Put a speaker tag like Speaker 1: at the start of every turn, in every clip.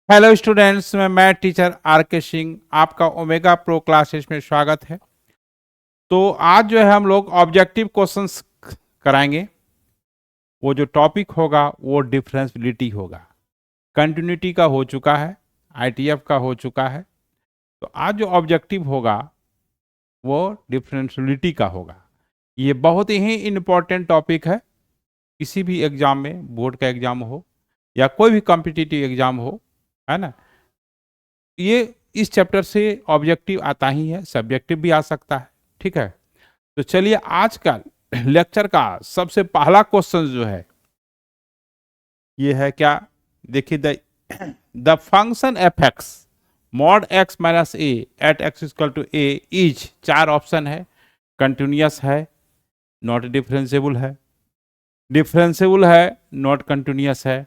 Speaker 1: Hello students, मैं teacher are के सिंह आपका ओमेगा प्रो क्लासेस में स्वागत है। तो आज जो है हम लोग ऑब्जेक्टिव क्वेश्चंस कराएंगे। वो जो टॉपिक होगा वो डिफरेंशियलिटी होगा। कंटिन्यूटी का हो चुका है, आईटीएफ का हो चुका है। तो आज जो ऑब्जेक्टिव होगा वो डिफरेंशियलिटी का होगा। ये बहुत ही इम्पोर्टेंट टॉपिक है। किसी भी एग्जाम में, बोर्ड का एग्जाम हो या कोई भी कॉम्पिटिटिव एग्जाम हो, है ना, ये इस चैप्टर से ऑब्जेक्टिव आता ही है, सब्जेक्टिव भी आ सकता है। ठीक है, तो चलिए आज का लेक्चर का सबसे पहला क्वेश्चन जो है ये है क्या। देखिए, the function F x mod X minus A at x equal to A is, चार ऑप्शन है। कंटिन्यूअस है, नॉट डिफरेंशिएबल है, डिफरेंशिएबल है, नॉट कंटिन्यूअस है,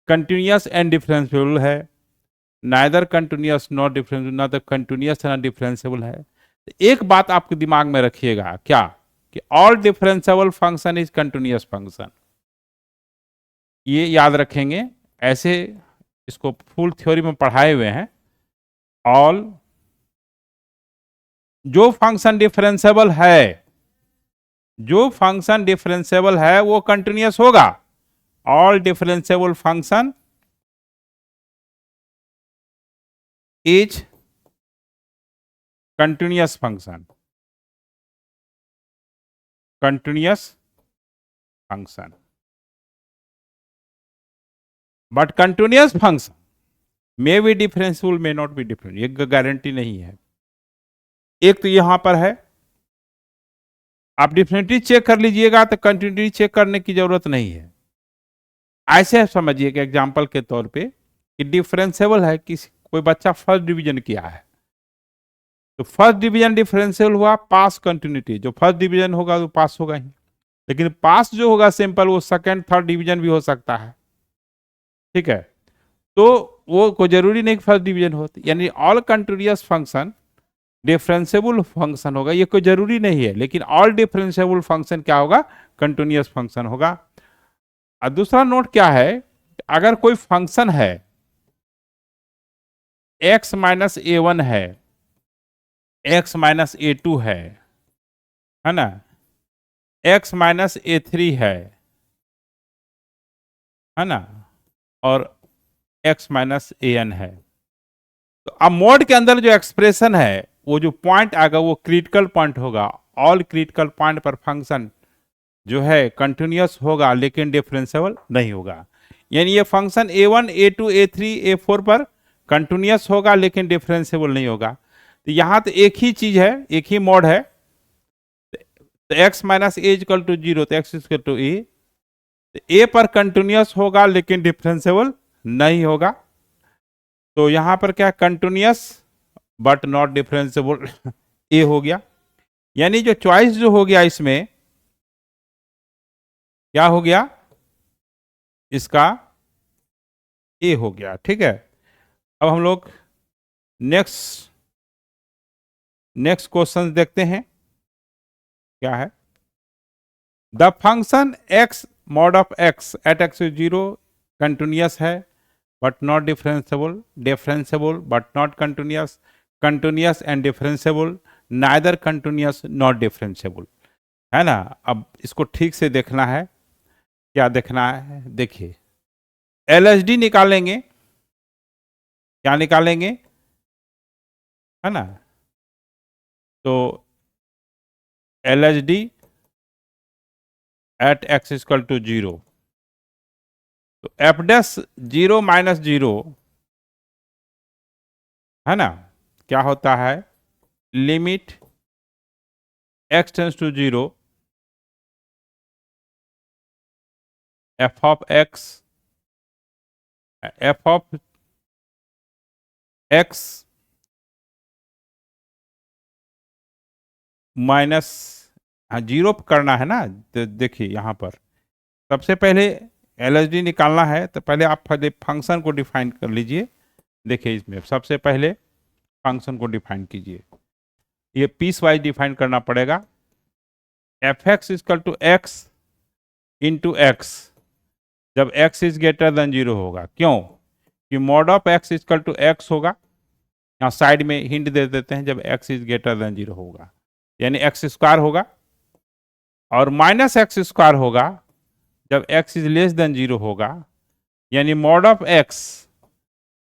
Speaker 1: कंटिन्यूअस एंड डिफरेंशिएबल है, नाइदर कंटिन्यूअस नॉट डिफरेंशिएबल, ना तो कंटिन्यूअस ना डिफरेंशिएबल है। एक बात आपके दिमाग में रखिएगा क्या, कि all differentiable function is continuous function. ये याद रखेंगे, ऐसे इसको फुल थ्योरी में पढ़ाए हुए हैं। ऑल जो फंक्शन डिफरेंशिएबल है, जो फंक्शन डिफरेंशिएबल है वो कंटिन्यूअस होगा। All differentiable function is continuous function, continuous function. But continuous function may be differentiable, may not be different, ये गारंटी नहीं है। एक तो यहां पर है, आप डिफरेंटली चेक कर लीजिएगा तो कंटिन्यूटी चेक करने की जरूरत नहीं है। ऐसे समझिए कि एग्जाम्पल के तौर पे कि डिफरेंशिएबल है, किसी कोई बच्चा फर्स्ट डिवीजन किया है, तो फर्स्ट डिवीजन डिफरेंशियल हुआ, पास कंटिन्यूटी, जो फर्स्ट डिवीजन होगा वो पास होगा ही। लेकिन पास जो होगा सिंपल, वो सेकंड थर्ड डिवीजन भी हो सकता है। ठीक है, तो वो कोई जरूरी नहीं कि फर्स्ट डिवीजन हो, यानी all continuous function differentiable function होगा, ये कोई जरूरी नहीं है। लेकिन ऑल डिफरेंशिएबल फंक्शन क्या होगा, कंटिन्यूअस फंक्शन होगा। और दूसरा नोट क्या है, अगर कोई फंक्शन है x माइनस ए वन है, x माइनस ए टू है ना, x माइनस ए थ्री है ना, और x माइनस ए एन है, तो अब मोड के अंदर जो एक्सप्रेशन है, वो जो पॉइंट आएगा वो क्रिटिकल पॉइंट होगा। ऑल क्रिटिकल पॉइंट पर फंक्शन जो है कंटिन्यूअस होगा लेकिन डिफरेंशिएबल नहीं होगा। यानी ये function a1 a2 a3 a4 पर कंटिन्यूअस होगा लेकिन डिफरेंशिएबल नहीं होगा। तो यहां तो एक ही चीज है, एक ही मोड है, तो x minus A equal to zero, तो x इक्वल टू ए, तो ए पर कंटिन्यूअस होगा लेकिन डिफरेंशिएबल नहीं होगा। तो यहां पर क्या, कंटिन्यूअस बट नॉट डिफरेंशिएबल ए हो गया। यानी जो चॉइस जो हो गया इसमें क्या हो गया, इसका ए हो गया। ठीक है, अब हम लोग नेक्स्ट नेक्स्ट क्वेश्चन देखते हैं क्या है। The function x mod of x at x zero continuous है but not differentiable, differentiable but not continuous, continuous and differentiable, neither continuous not differentiable, है ना। अब इसको ठीक से देखना है, क्या देखना है, देखिए एलएचडी निकालेंगे, क्या निकालेंगे, है ना, तो LHD at x equal to zero, तो f dash zero minus zero, है ना, क्या होता है, limit x tends to zero, f of x, f of x minus, हाँ जीरो करना है ना। तो देखिए यहाँ पर सबसे पहले एलएचडी निकालना है, तो पहले आप फंक्शन को डिफाइन कर लीजिए। देखिए इसमें सबसे पहले फंक्शन को डिफाइन कीजिए, ये पीस वाइज डिफाइन करना पड़ेगा। F x equal to x into x, जब x is greater than zero होगा, क्यों, कि mod of x equal to x होगा, यहाँ साइड में हिंट दे देते हैं, जब एक्स इज ग्रेटर देन 0 होगा, यानी एक्स स्क्वायर होगा, और माइनस एक्स स्क्वायर होगा जब एक्स इज लेस देन 0 होगा, यानी mod of x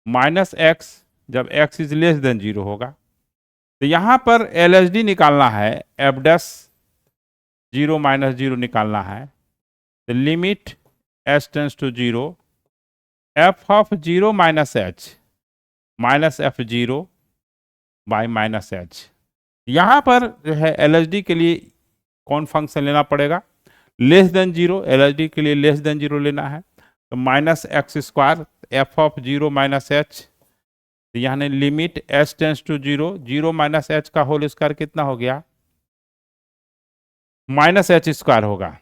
Speaker 1: minus x जब एक्स इज लेस देन 0 होगा। तो यहां पर LHD निकालना है, एफ डैश 0 माइनस 0 निकालना है। तो limit H tends to 0 F of 0 minus H minus F 0 by minus H. यहां पर जो है LHD के लिए कौन फंक्शन लेना पड़ेगा, लेस देन 0, LHD के लिए लेस देन 0 लेना है। तो minus x square f of 0 minus h, यानी limit H tends to 0, 0 minus h का होल स्क्वायर कितना हो गया, माइनस एच स्क्वायर होगा।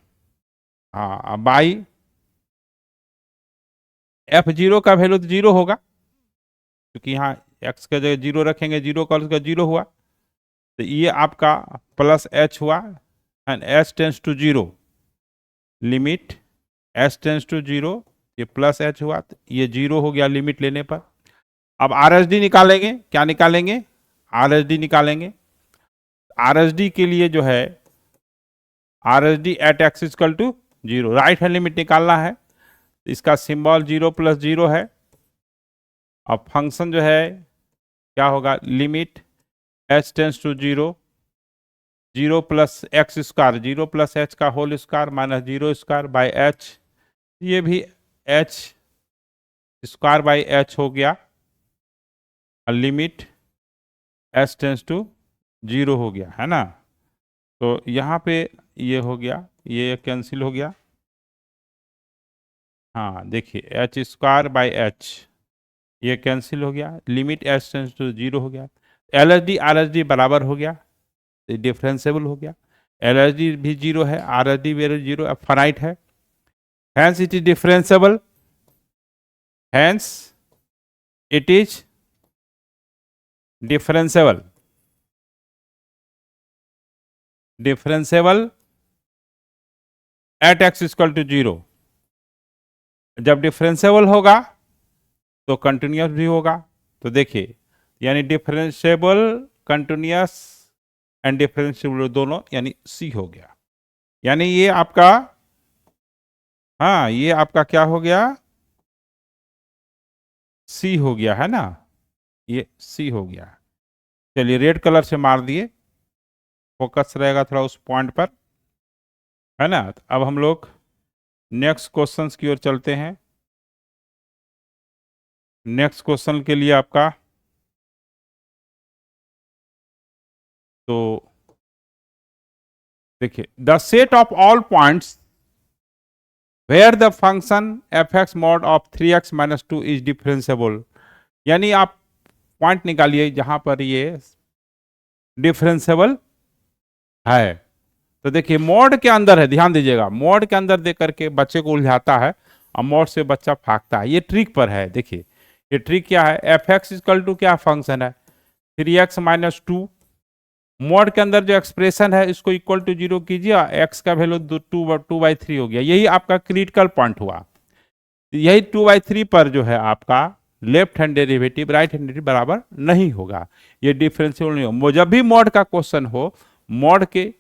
Speaker 1: हाँ, बाई एफ 0 का वैल्यू तो 0 होगा, क्योंकि यहाँ एक्स का जगह 0 रखेंगे, 0 का उसका 0 हुआ, तो ये आपका प्लस एच हुआ, and H tends to 0, limit H tends to 0, ये प्लस एच हुआ, तो ये 0 हो गया लिमिट लेने पर। अब RHD निकालेंगे, क्या निकालेंगे, RHD निकालेंगे। RHD के लिए जो है RHD at x equal to 0, right hand limit निकालना है, इसका सिंबल 0 प्लस 0 है। अब फंक्शन जो है क्या होगा, limit H tends to 0, 0 plus x square, 0 plus h का whole square minus 0 square by h, ये भी एच स्क्वायर बाई एच हो गया, लिमिट एच टेंस टू 0 हो गया, है ना। तो यहाँ पे ये हो गया, ये कैंसिल हो गया। हाँ देखिए, एच स्क्वायर बाई एच ये कैंसिल हो गया, लिमिट एच टेंस टू 0 हो गया। LHD RHD बराबर हो गया, डिफरेंसेबल हो गया। LHD भी 0 है, RHD भी 0, फाइनाइट है, hence it is differentiable, hence it is differentiable, differentiable at x equal to 0। जब डिफरेंसेबल होगा तो कंटिन्यूस भी होगा। तो देखिए, यानी डिफरेंशिएबल, कंटिन्यूस एंड डिफरेंशिएबल दोनों, यानी सी हो गया। यानी ये आपका, हाँ ये आपका क्या हो गया, सी हो गया, है ना, ये सी हो गया। चलिए रेड कलर से मार दिए, फोकस रहेगा थोड़ा उस पॉइंट पर, है ना। तो अब हम लोग नेक्स्ट क्वेश्चंस की ओर चलते हैं। नेक्स्ट क्वेश्चन के लिए आपका, तो देखिए, the set of all points where the function F x mod of 3x minus 2 is differentiable, यानी आप पॉइंट निकालिए जहां पर ये डिफरेंसेबल है। तो देखिए मॉड के अंदर है, ध्यान दीजिएगा, मॉड के अंदर दे करके बच्चे को उलझाता है और मॉड से बच्चा भागता है, ये ट्रिक पर है। देखिए ये ट्रिक क्या है, एफ एक्स इक्वल टू क्या फंक्शन है, 3x माइनस 2, मॉड के अंदर जो एक्सप्रेशन है इसको इक्वल टू 0 कीजिए, एक्स का वैल्यू 2/3 हो गया, यही आपका क्रिटिकल पॉइंट हुआ। यही 2/3 पर जो है आपका left hand derivative right hand derivative बराबर नहीं होगा, ये डिफरेंशियल नहीं होगा। जब भी मॉड का क्वेश्चन हो, मॉड के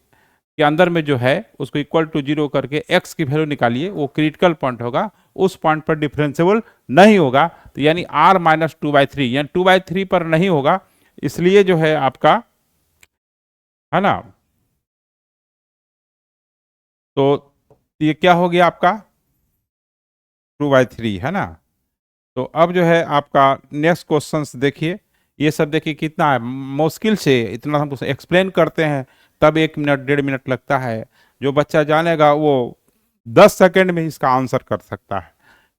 Speaker 1: अंदर में जो है उसको इक्वल टू 0 करके x की वैल्यू निकालिए, वो क्रिटिकल पॉइंट होगा, उस पॉइंट पर डिफरेंशिएबल नहीं होगा। तो यानी r माइनस 2/3, यानी 2/3 पर नहीं होगा, इसलिए जो है आपका, है ना। तो ये क्या हो गया आपका 2/3, है ना। तो अब जो है आपका नेक्स्ट क्वेश्चंस देखिए, ये सब देखिए कितना है मुश्किल से, इतना हमको एक्सप्लेन करते हैं तब 1 मिनट 1.5 मिनट लगता है, जो बच्चा जानेगा वो 10 सेकंड में इसका आंसर कर सकता है।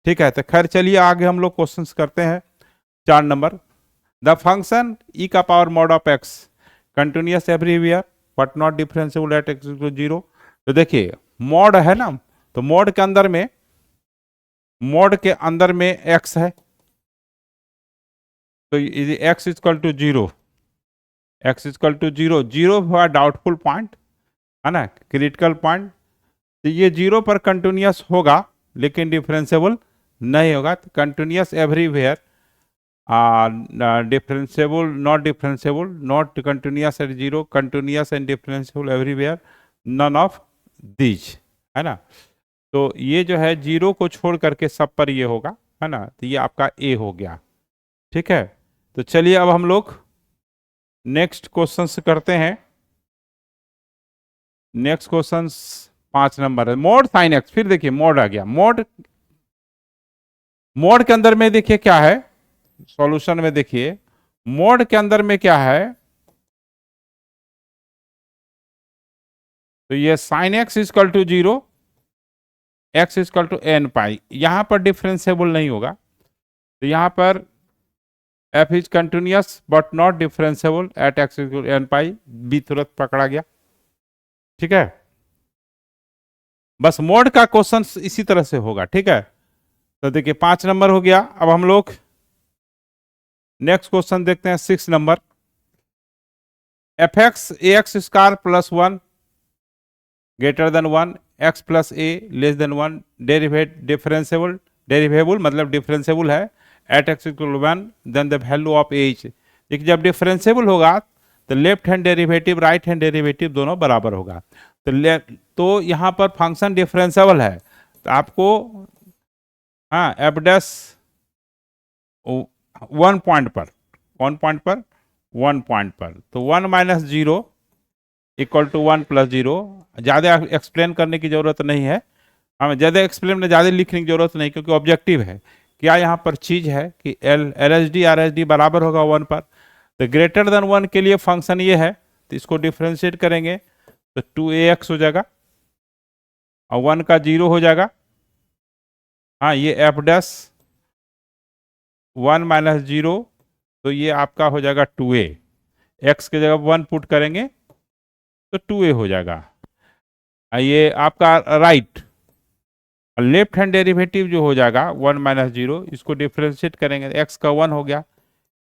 Speaker 1: ठीक है, तो खैर चलिए आगे हम लोग क्वेश्चंस करते हैं। 4 नंबर, द फंक्शन e का power mod of x continuous everywhere but not differentiable at x equal to 0। तो देखिए मॉड है ना, तो मॉड के अंदर में x है, तो x equal to 0, x equal to 0, 0 हुआ डाउटफुल पॉइंट, है ना, क्रिटिकल पॉइंट। तो ये 0 पर कंटिन्यूअस होगा लेकिन डिफरेंशिएबल नहीं होगा। तो continuous everywhere, differentiable not differentiable, not continuous at zero, continuous and differentiable everywhere, none of these, है ना। तो ये जो है जीरो को छोड़ करके सब पर ये होगा, है ना। तो ये आपका ए हो गया, ठीक है। तो चलिए अब हम लोग नेक्स्ट क्वेश्चन करते हैं। नेक्स्ट क्वेश्चन 5 नंबर है, मोड साइन एक्स। फिर देखिए मोड आ गया। मोड, मोड के अंदर में देखिए क्या है, सॉल्यूशन में देखिए मोड के अंदर में क्या है। तो ये sine x equal to zero, x equal to n pi, यहां पर डिफरेंशिएबल नहीं होगा। तो यहां पर f is continuous but not differentiable at x equal n pi, बी तुरंत पकड़ा गया, ठीक है। बस मोड का क्वेश्चन इसी तरह से होगा, ठीक है। तो देखिए 5 नंबर हो गया। अब हम लोग नेक्स्ट क्वेश्चन देखते हैं 6 नंबर। F x a x square plus 1 greater than 1, x plus a less than 1, differentiable, derivable मतलब डिफरेंशिएबल है at x equal 1, then the value of h. देखिए जब डिफरेंशिएबल होगा तो left hand derivative right hand derivative दोनों बराबर होगा। तो यहाँ पर फंक्शन डिफरेंशिएबल है, तो आपको हाँ एफ डैश 1 पॉइंट पर, 1 पॉइंट पर, 1 पॉइंट पर, तो 1 minus zero equal to 1 plus zero. ज़्यादा एक्सप्लेन करने की जरूरत नहीं है, हमें ज़्यादा एक्सप्लेन में ज़्यादा लिखने की जरूरत नहीं, क्योंकि ऑब्जेक्टिव है। क्या यहाँ पर चीज़ है कि L H D R H D बराबर होगा 1 पर। तो ग्रेटर देन 1 के लिए फंक्शन ये है, तो इसको डिफ्रेंशिएट करेंगे तो 2ax हो जाएगा और 1 का 0 हो जाएगा। हाँ ये एफ डैश 1 माइनस जीरो, तो ये आपका हो जाएगा 2a, एक्स की जगह 1 पुट करेंगे तो 2a हो जाएगा। ये आपका राइट लेफ्ट हैंड डेरिवेटिव जो हो जाएगा 1 माइनस जीरो, इसको डिफ्रेंशिएट करेंगे, एक्स का 1 हो गया,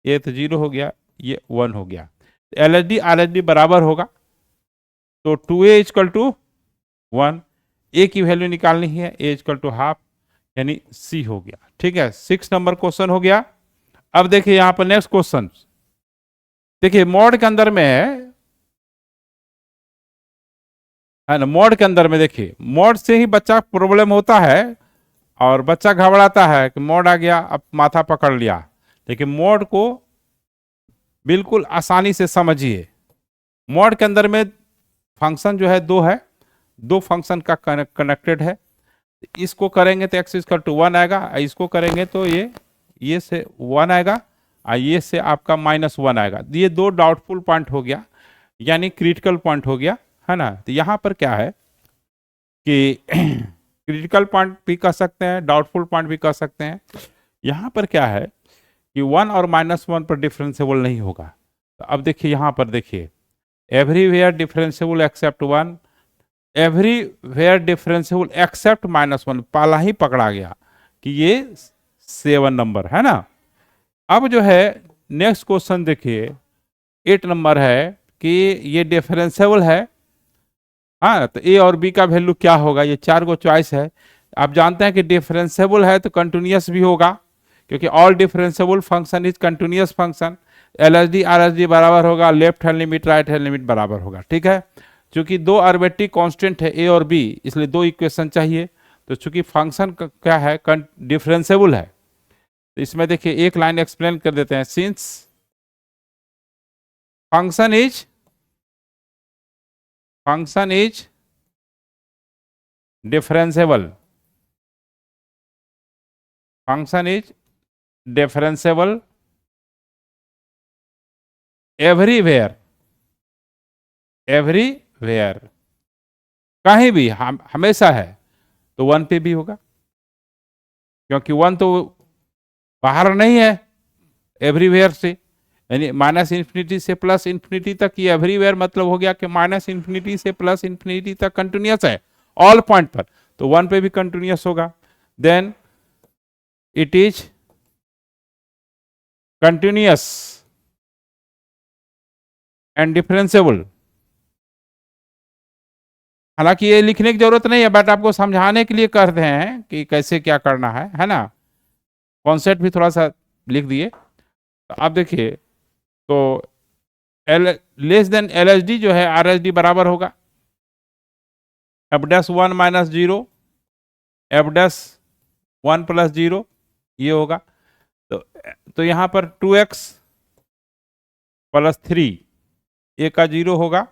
Speaker 1: ये तो 0 हो गया, ये 1 हो गया। L H D R H D बराबर होगा, तो 2a इजकल टू 1, ए की वैल्यू निकालनी है, ए इजकल टू हाफ, यानी सी हो गया, ठीक है। 6 नंबर क्वेश्चन हो गया। अब देखिए यहां पर नेक्स्ट क्वेश्चन देखिए, मॉड के अंदर में है ना। मॉड के अंदर में देखिए, मॉड से ही बच्चा प्रॉब्लम होता है और बच्चा घबराता है कि मॉड आ गया अब माथा पकड़ लिया। लेकिन मॉड को बिल्कुल आसानी से समझिए। मॉड के अंदर में फंक्शन जो है दो फंक्शन का कनेक्टेड है। इसको करेंगे तो एक्स इक्वल टू 1 आएगा, इसको करेंगे तो ये से 1 आएगा और ये से आपका -1 आएगा। ये दो डाउटफुल पॉइंट हो गया, यानी क्रिटिकल पॉइंट हो गया, है ना। तो यहाँ पर क्या है कि क्रिटिकल पॉइंट भी कह सकते हैं, डाउटफुल पॉइंट भी कह सकते हैं। यहाँ पर क्या है कि 1 और -1 पर डिफरेंशिएबल नहीं होगा। तो अब देखिए यहाँ पर देखिए, everywhere differentiable except 1, everywhere differentiable except -1, पहला ही पकड़ा गया कि ये 7 नंबर है ना। अब जो है नेक्स्ट क्वेश्चन देखिए 8 नंबर है कि ये डिफरेंशिएबल है, हाँ। तो ए और बी का वैल्यू क्या होगा, ये 4 गो चॉइस है। आप जानते हैं कि डिफरेंशिएबल है तो कंटिन्यूअस भी होगा, क्योंकि all differentiable function is continuous function. L H D R H D बराबर होगा, left hand limit right hand limit बराबर होगा, ठीक है। चूंकि दो आर्बिट्ररी कांस्टेंट है ए और बी, इसलिए दो इक्वेशन चाहिए। तो चूंकि फंक्शन क्या है डिफरेंशिएबल है, तो इसमें देखिए एक लाइन एक्सप्लेन कर देते हैं। Since function is differentiable, function is differentiable everywhere कहीं भी हमेशा है, तो 1 पे भी होगा, क्योंकि 1 तो बाहर नहीं है एवरीवेयर से, यानी -∞ से +∞ तक। ये एवरीवेयर मतलब हो गया कि -∞ से +∞ तक कंटिन्यूअस है ऑल पॉइंट पर, तो 1 पे भी कंटिन्यूअस होगा। Then it is continuous and differentiable. हालांकि ये लिखने की जरूरत नहीं है, बट आपको समझाने के लिए कहते हैं कि कैसे क्या करना है ना। कॉन्सेप्ट भी थोड़ा सा लिख दिए। तो आप देखिए, तो L less than L H D जो है आर एच डी बराबर होगा f dash 1 minus zero, F dash 1 plus zero, ये होगा। तो यहाँ पर 2x प्लस 3 ए का जीरो होगा,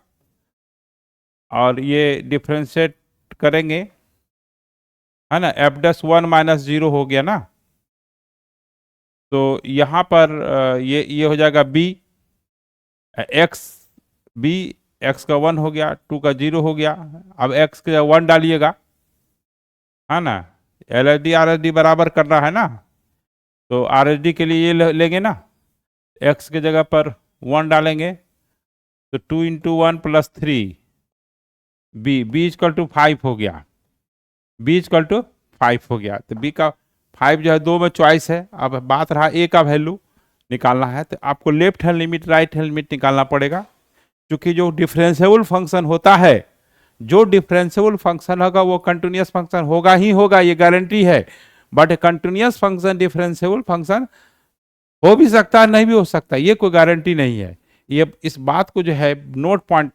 Speaker 1: और ये डिफ्रेंशिएट करेंगे, है ना, एफ डैश 1 माइनस जीरो हो गया ना। तो यहाँ पर ये हो जाएगा बी एक्स, बी एक्स का 1 हो गया, 2 का 0 हो गया। अब एक्स का 1 डालिएगा, है ना, L H D R H D बराबर करना है ना, तो आर एच डी के लिए ये लेंगे ना, एक्स की जगह पर 1 डालेंगे, तो 2 into 1 plus 3, b equal to 5 हो गया, बी इक्वल टू 5 हो गया। तो बी का 5 जो है दो में चॉइस है। अब बात रहा ए का वैल्यू निकालना है, तो आपको left hand limit right hand limit निकालना पड़ेगा, क्योंकि जो डिफरेंशिएबल फंक्शन होता है, जो डिफरेंशिएबल फंक्शन होगा वो कंटिन्यूअस फंक्शन होगा ही होगा, ये गारंटी है। But continuous function differentiable function हो भी सकता है, नहीं भी हो सकता, ये कोई गारंटी नहीं है। ये इस बात को जो है नोट पॉइंट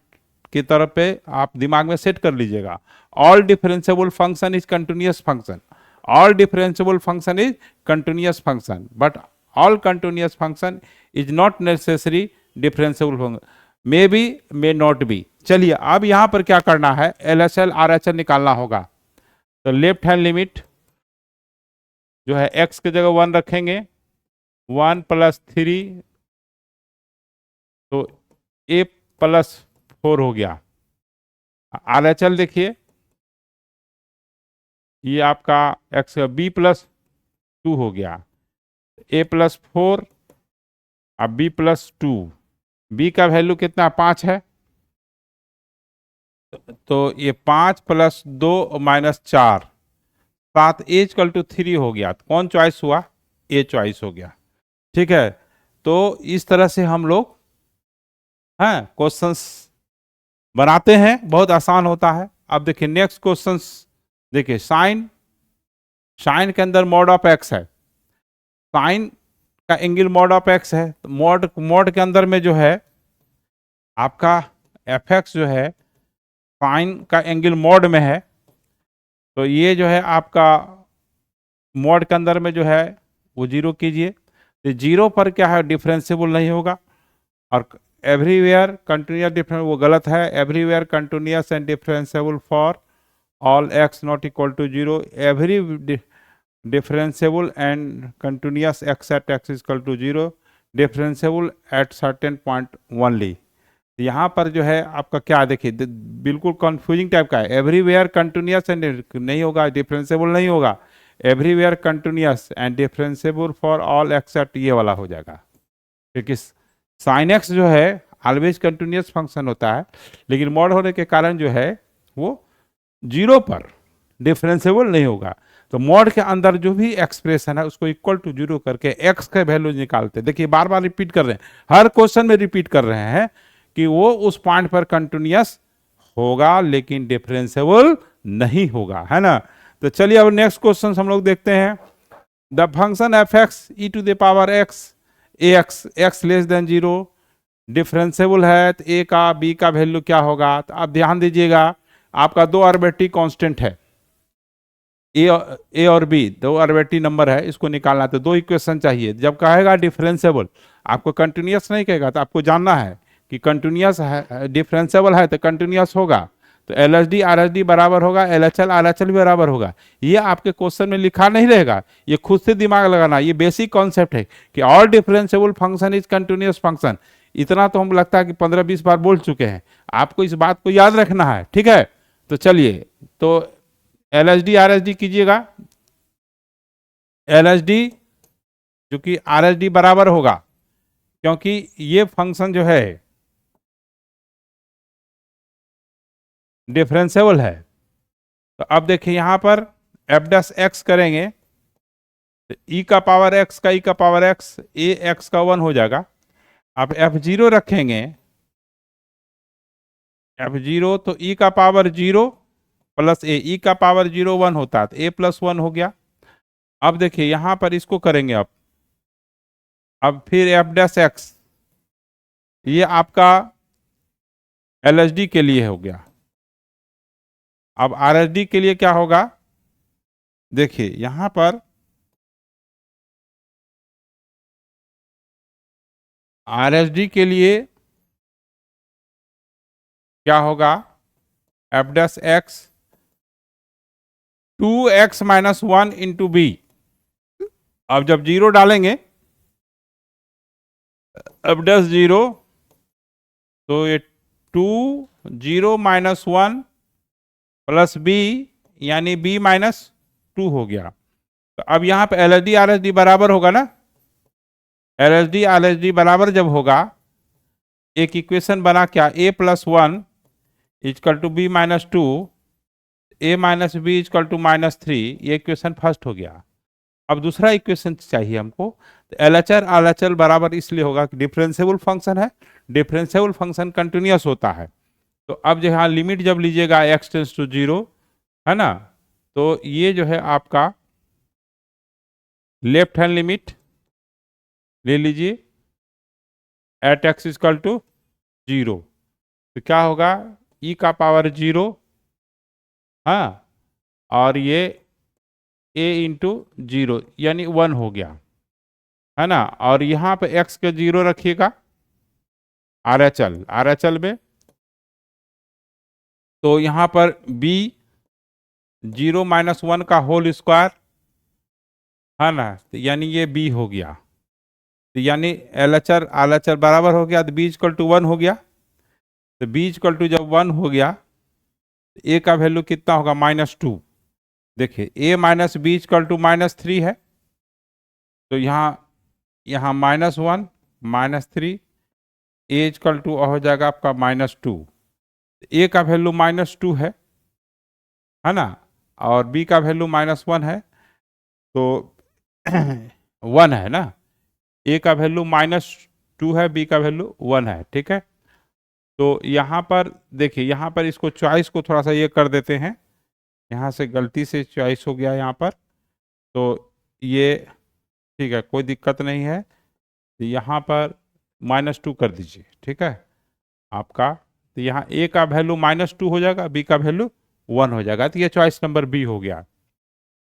Speaker 1: की तरफ पे आप दिमाग में सेट कर लीजिएगा। All differentiable function is continuous function, all differentiable function is continuous function, but all continuous function is not necessary differentiable function, may be may not be. चलिए अब यहां पर क्या करना है, LHL RHL निकालना होगा। तो लेफ्ट हैंड लिमिट जो है x की जगह 1 रखेंगे, 1 प्लस 3, तो a प्लस 4 हो गया। RHL देखिए, ये आपका x का b प्लस 2 हो गया, a प्लस 4 अब b प्लस 2, b का वैल्यू कितना 5 है, तो ये 5 प्लस 2 माइनस 4, 7 इक्वल टू 3 हो गया। तो कौन चॉइस हुआ, ए चॉइस हो गया। ठीक है, तो इस तरह से हम लोग हैं क्वेश्चंस बनाते हैं, बहुत आसान होता है। अब देखिए नेक्स्ट क्वेश्चंस, देखिए साइन, साइन के अंदर मॉड ऑफ एक्स है, साइन का एंगल मॉड ऑफ एक्स है, तो मॉड के अंदर में जो है आपका एफ एक्स जो है साइन का एंगल मॉड में है, तो ये जो है आपका मॉड के अंदर में जो है वो 0 कीजिए। तो 0 पर क्या है, डिफरेंशिएबल नहीं होगा। और एवरीवेयर कंटिन्यूअस डिफरेंस, वो गलत है, everywhere continuous and differentiable for all x not equal to 0, every differentiable and continuous x at x equal to 0, differentiable at certain point only. यहाँ पर जो है आपका क्या, देखिए बिल्कुल कंफ्यूजिंग टाइप का है, एवरीवेयर कंटिन्यूअस एंड नहीं होगा, डिफरेंशिएबल नहीं होगा, everywhere continuous and differentiable for all x at, ये वाला हो जाएगा। क्योंकि साइन एक्स जो है ऑलवेज कंटिन्यूअस फंक्शन होता है, लेकिन मॉड होने के कारण जो है वो 0 पर डिफरेंशिएबल नहीं होगा। तो मॉड के अंदर जो भी एक्सप्रेशन है उसको इक्वल टू 0 करके एक्स के वैल्यू निकालते। देखिए बार बार रिपीट कर रहे हैं, हर क्वेश्चन में रिपीट कर रहे हैं कि वो उस पॉइंट पर कंटिन्यूअस होगा लेकिन डिफरेंशिएबल नहीं होगा, है ना। तो चलिए अब नेक्स्ट क्वेश्चन हम लोग देखते हैं। The function F x e to the power x a x x less than 0 differentiable है, तो ए का बी का वैल्यू क्या होगा। तो आप ध्यान दीजिएगा, आपका दो आर्बिट्री कांस्टेंट है, ए और बी दो आर्बिट्री नंबर है, इसको निकालना। तो दो इक्वेशन चाहिए। जब कहेगा डिफरेंशिएबल, आपको कंटिन्यूअस नहीं कहेगा, तो आपको जानना है कि कंटिन्यूअस है, डिफरेंशिएबल है तो कंटिन्यूअस होगा, तो LHD RHD बराबर होगा, LHL RHL भी बराबर होगा। ये आपके क्वेश्चन में लिखा नहीं रहेगा, ये खुद से दिमाग लगाना, ये बेसिक कॉन्सेप्ट है कि all differentiable function is continuous function. इतना तो हम लगता है कि 15-20 बार बोल चुके हैं, आपको इस बात को याद रखना है, ठीक है। तो चलिए, तो LHD RHD कीजिएगा, LHD जो कि RHD बराबर होगा, क्योंकि ये फंक्शन जो है डिफरेंशिएबल है। तो अब देखिए यहां पर एफ डैश एक्स करेंगे, तो ई का पावर एक्स का ई का पावर एक्स, ए एक्स का 1 हो जाएगा। अब F0 रखेंगे, F0 तो ई का पावर 0 प्लस ए, ई का पावर 0 1 होता है, तो ए प्लस 1 हो गया। अब देखिए यहां पर इसको करेंगे आप। अब फिर एफ डैश एक्स, ये आपका एलएसडी के लिए हो गया। अब आरएसडी के लिए क्या होगा, देखिए यहां पर आरएसडी के लिए क्या होगा, f dash x 2x-1 into b. अब जब जीरो डालेंगे एफ डैश जीरो, तो ये 2 0 -1 प्लस बी, यानी b-2 हो गया। तो अब यहाँ पे L S D R S D बराबर होगा ना, L S D R S D बराबर जब होगा, एक इक्वेशन बना क्या, a+1 is equal to b-2, a-b is equal to -3, ये इक्वेशन फर्स्ट हो गया। अब दूसरा इक्वेशन चाहिए हमको, तो LHR बराबर इसलिए होगा कि डिफरेंशिएबल फंक्शन है, डिफरेंशिएबल फंक्शन कंटिन्यूअस होता है। तो अब जो यहाँ लिमिट जब लीजिएगा x टेंस टू 0, है ना, तो ये जो है आपका लेफ्ट हैंड लिमिट ले लीजिए एट x इक्वल टू 0, तो क्या होगा e का पावर 0, हाँ, और ये a इंटू 0 यानी 1 हो गया, है ना। और यहाँ पे x के 0 रखिएगा RHL में, तो यहाँ पर b 0-1 का होल स्क्वायर, है ना, तो यानी ये b हो गया। तो यानी LHR बराबर हो गया, तो b इक्वल टू 1 हो गया। तो b इक्वल टू जब 1 हो गया, तो a का वैल्यू कितना होगा, -2। देखिए a minus b equal to -3 है, तो यहाँ -1 -3, a इक्वल टू हो जाएगा आपका -2। a का वैल्यू -2 है ना, और b का वैल्यू -1 है, तो 1 है ना, a का वैल्यू -2 है, b का वैल्यू 1 है, ठीक है। तो यहाँ पर देखिए, यहाँ पर इसको चॉइस को थोड़ा सा ये कर देते हैं, यहाँ से गलती से चॉइस हो गया यहाँ पर, तो ये ठीक है, कोई दिक्कत नहीं है। तो यहाँ पर -2 कर दीजिए, ठीक है आपका। तो यहाँ a का वैल्यू -2 हो जाएगा, b का वैल्यू 1 हो जाएगा, तो ये चॉइस नंबर बी हो गया,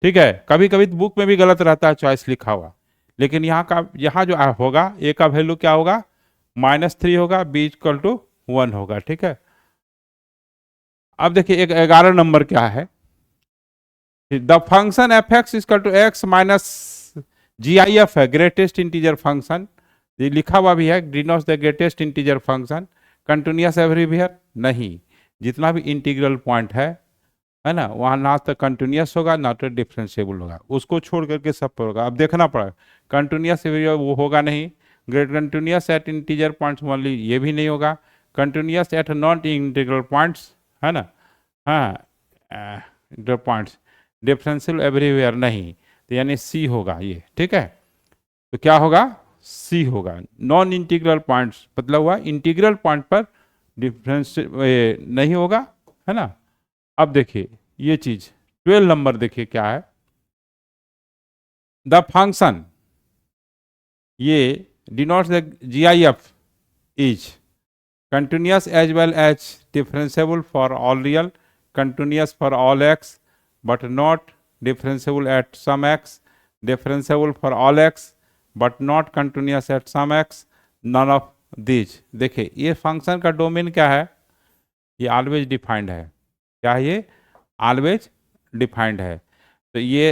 Speaker 1: ठीक है। कभी कभी बुक में भी गलत रहता है चॉइस लिखा हुआ, लेकिन यहाँ जो होगा a का वैल्यू क्या होगा, -3 होगा, b इक्वल टू 1 होगा, ठीक है। अब देखिए एक 11 नंबर क्या है, the function F x equal to x minus GIF है, ग्रेटेस्ट इंटीजर फंक्शन, ये लिखा हुआ भी है, denotes the greatest integer function, continuous everywhere नहीं, जितना भी इंटीग्रल पॉइंट है ना, वहाँ ना तो कंटिन्यूअस होगा ना तो डिफरेंशिएबल होगा, उसको छोड़ करके सब पर होगा। अब देखना पड़ेगा, कंटिन्यूअस एवरीवेयर वो होगा नहीं, great continuous at integer points only ये भी नहीं होगा, continuous at not integral points, है ना, हाँ पॉइंट्स, डिफरेंशियल एवरीवेयर नहीं, तो यानी सी होगा ये, ठीक है। तो क्या होगा, सी होगा। नॉन इंटीग्रल पॉइंट्स मतलब हुआ इंटीग्रल पॉइंट पर डिफरेंस नहीं होगा, है ना। अब देखिए ये चीज 12 नंबर देखिए क्या है, द फंक्शन ये denotes the GIF is continuous as well as differentiable for all real, continuous for all x, but not differentiable at some x, differentiable for all x, but not continuous at some x, none of these। देखिए ये function का domain क्या है, ये always defined है, क्या है ये, ऑलवेज डिफाइंड है। तो ये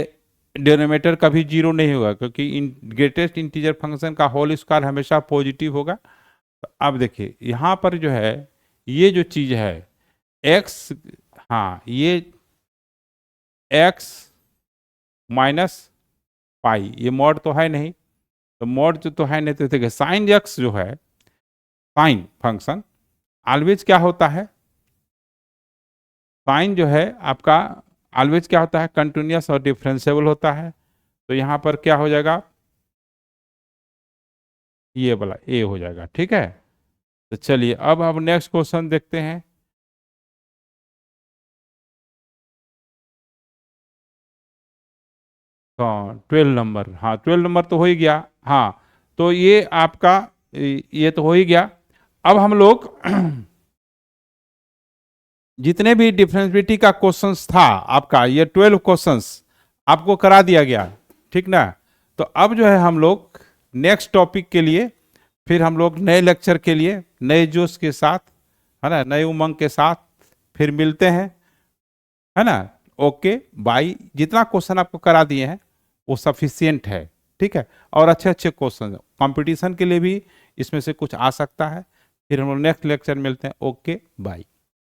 Speaker 1: डिनोमिनेटर कभी जीरो नहीं होगा, क्योंकि ग्रेटेस्ट इंटीजर फंक्शन का होल स्क्वायर हमेशा पॉजिटिव होगा। तो अब देखिए यहाँ पर जो है ये जो चीज है x, हाँ ये x माइनस पाई, ये मॉड तो है नहीं, तो मॉड जो तो है नहीं, तो देखिए साइन x जो है, साइन फंक्शन ऑलवेज क्या होता है, साइन जो है आपका ऑलवेज क्या होता है, कंटिन्यूअस और डिफरेंशिएबल होता है। तो यहाँ पर क्या हो जाएगा, ये वाला a हो जाएगा, ठीक है। तो चलिए अब हम नेक्स्ट क्वेश्चन देखते हैं। तो 12 नंबर, हाँ 12 नंबर तो हो ही गया। हाँ तो ये आपका ये तो हो ही गया। अब हम लोग जितने भी डिफरेंशिएबिलिटी का क्वेश्चंस था आपका, ये 12 क्वेश्चंस आपको करा दिया गया, ठीक ना। तो अब जो है हम लोग नेक्स्ट टॉपिक के लिए, फिर हम लोग नए लेक्चर के लिए नए जोश के साथ, है ना, नए उमंग के साथ फिर मिलते हैं, है ना। Okay bye. जितना क्वेश्चन आपको करा दिए हैं वो सफिशियंट है, ठीक है। और अच्छे अच्छे क्वेश्चन कंपटीशन के लिए भी इसमें से कुछ आ सकता है। फिर हम लोग नेक्स्ट लेक्चर मिलते हैं। Okay bye.